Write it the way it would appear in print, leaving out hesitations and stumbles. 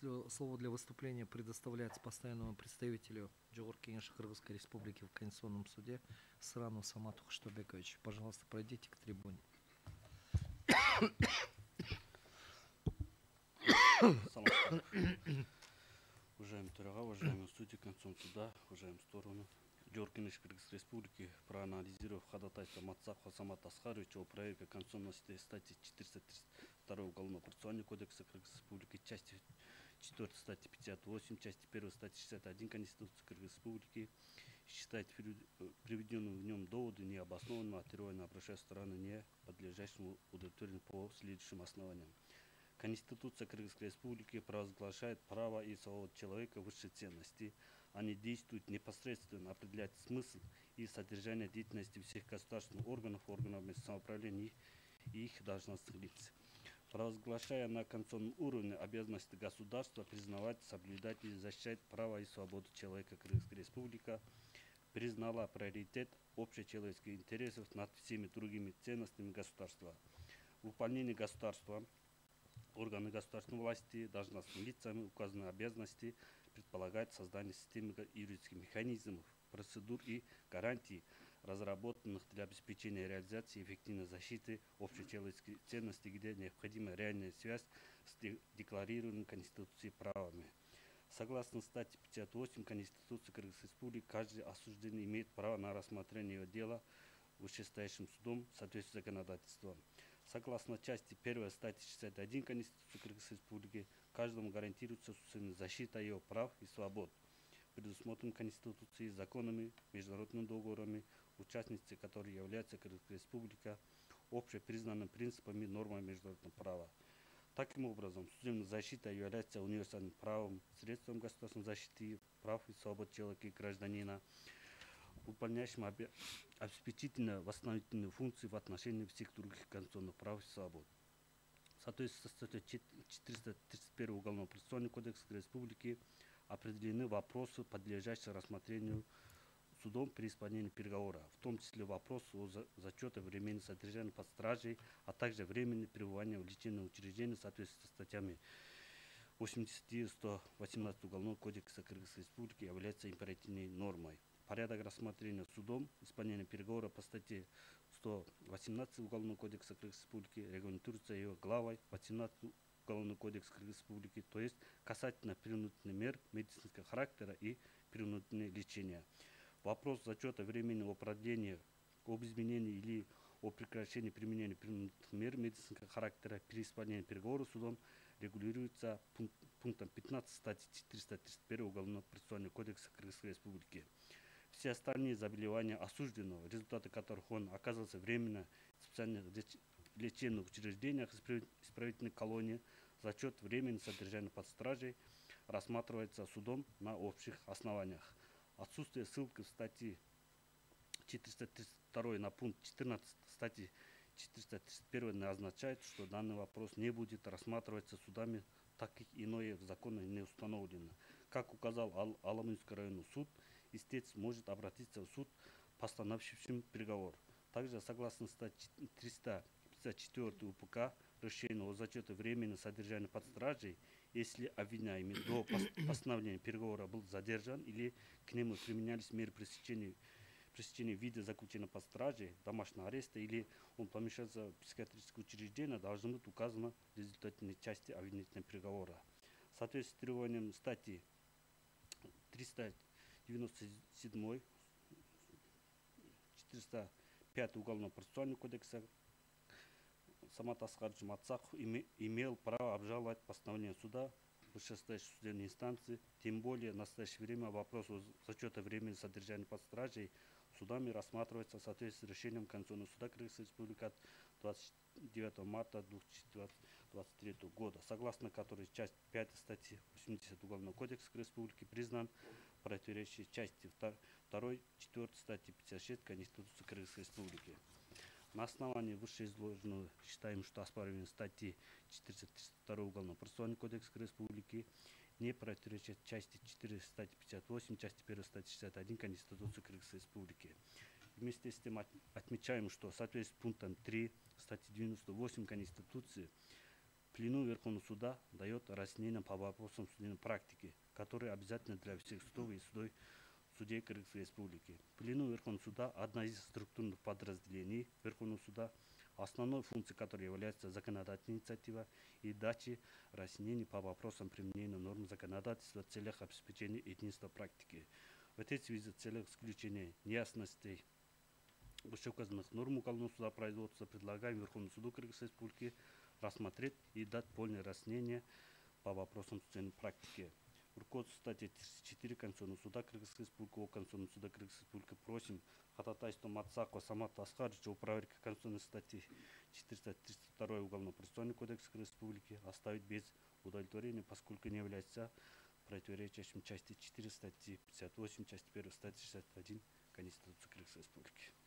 Слово для выступления предоставляется постоянному представителю Джогорки Кенеши Кыргызской Республики в Конституционном суде Сырану Самату Хуштабекович. Пожалуйста, пройдите к трибуне. Уважаемый Турага, уважаемые судьи Конституционного суда, уважаемые стороны. Джогорки Кенеши Кыргызской Республики, проанализировав ходатайство Мацапха Самата Асхаровича о проверке конституционности статьи 432 Уголовно-процессуального кодекса Кыргызской Республики, части 4 статьи 58, части 1 статьи 61 Конституции Кыргызской Республики, считает приведенные в нем доводы необоснованными, мотивированно обращая стороны не подлежащему удовлетворению по следующим основаниям. Конституция Кыргызской Республики провозглашает право и свободу человека высшей ценности. Они действуют непосредственно, определяют смысл и содержание деятельности всех государственных органов, органов местного самоуправления и их должностных лиц. Провозглашая на конституционном уровне обязанности государства признавать, соблюдать и защищать право и свободу человека, Кыргызская Республика признала приоритет общечеловеческих интересов над всеми другими ценностями государства. Выполнение государства, органы государственной власти, должностными лицами указанные обязанности предполагает создание системы юридических механизмов, процедур и гарантий, разработанных для обеспечения реализации эффективной защиты общечеловеческих ценностей, где необходима реальная связь с декларированными Конституцией правами. Согласно статье 58 Конституции Кыргызской Республики, каждый осужденный имеет право на рассмотрение его дела вышестоящим судом в соответствии с законодательством. Согласно части 1 статьи 61 Конституции Кыргызской Республики, каждому гарантируется собственная защита его прав и свобод, предусмотренных Конституцией, законами, международными договорами, участницей которой является Кыргызская Республика, общепризнанными принципами и нормами международного права. Таким образом, судебная защита является универсальным правом, средством государственной защиты прав и свобод человека и гражданина, выполняющим обеспечительно восстановительные функции в отношении всех других конституционных прав и свобод. В соответствии со статьей 431 Уголовного процессуального кодекса Республики определены вопросы, подлежащие рассмотрению судом при исполнении переговора, в том числе вопрос о зачете времени содержания под стражей, а также времени пребывания в лечебном учреждении в соответствии со статьями 80 и 118 Уголовного кодекса Кыргызской Республики является императивной нормой. Порядок рассмотрения судом исполнения переговора по статье 118 Уголовного кодекса Кыргызской Республики регламентируется ее главой 18 Уголовного кодекса Кыргызской Республики, то есть касательно принудительных мер медицинского характера и принудительного лечения. Вопрос зачета времени о продлении, об изменении или о прекращении применения принудительных мер медицинского характера при исполнении переговоров судом регулируется пунктом 15 статьи 431 Уголовного процессуального кодекса Кыргызской Республики. Все остальные заболевания осужденного, результаты которых он оказывался временно в специальных лечебных учреждениях исправительной колонии, зачет времени содержания под стражей рассматривается судом на общих основаниях. Отсутствие ссылки в статье 432 на пункт 14 статьи 431 не означает, что данный вопрос не будет рассматриваться судами, так как иное в законе не установлено. Как указал Аламынский районный суд, истец может обратиться в суд, постановившим приговор. Также, согласно статье 354 УПК, решение о зачете времени содержания под стражей, если обвиняемый до постановления переговора был задержан или к нему применялись меры пресечения в виде заключения под стражей, домашнего ареста или он помещается в психиатрическое учреждение, должно быть указано в результативной части обвинительного приговора. В соответствии с требованием статьи 397 405 Уголовного процессуального кодекса Самат Асхарович Мацапов имел право обжаловать постановление суда вышестоящей судебной инстанции, тем более в настоящее время вопрос о зачете времени содержания под стражей судами рассматривается в соответствии с решением Конституционного суда Кыргызской Республики от 29 марта 2023 года, согласно которой часть 5 статьи 80 Уголовного кодекса Республики признан противоречащей части 2, 4 статьи 56 Конституции Кыргызской Республики. На основании вышеизложенного считаем, что оспаривание статьи 432 Уголовного процессуального кодекса Республики не противоречит части 4 статьи 58, части 1 статьи 61 Конституции Кыргызской Республики. Вместе с тем отмечаем, что в соответствии с пунктом 3 статьи 98 Конституции Пленум Верховного суда дает разъяснение по вопросам судебной практики, которые обязательны для всех судов и судей Кыргызской Республики. Пленум Верховного суда – одна из структурных подразделений Верховного суда, основной функцией которой является законодательная инициатива и дача разъяснений по вопросам применения норм законодательства в целях обеспечения единства практики. В этой связи в целях исключения неясностей вышеуказанных норм уголовного суда производства предлагаем Верховному суду Кыргызской Республики рассмотреть и дать полное разъяснение по вопросам судебной практики. В руководстве статьи 34 Конституционного суда Кыргызской Республики, о Конституционного суда Кыргызской Республики просим ходатайство Мацакова Самата Аскаровича о проверке Конституционной статьи 432 Уголовного процессуального кодекса Республики оставить без удовлетворения, поскольку не является противоречащим части 4 статьи 58, части 1 статьи 61 Конституции Кыргызской Республики.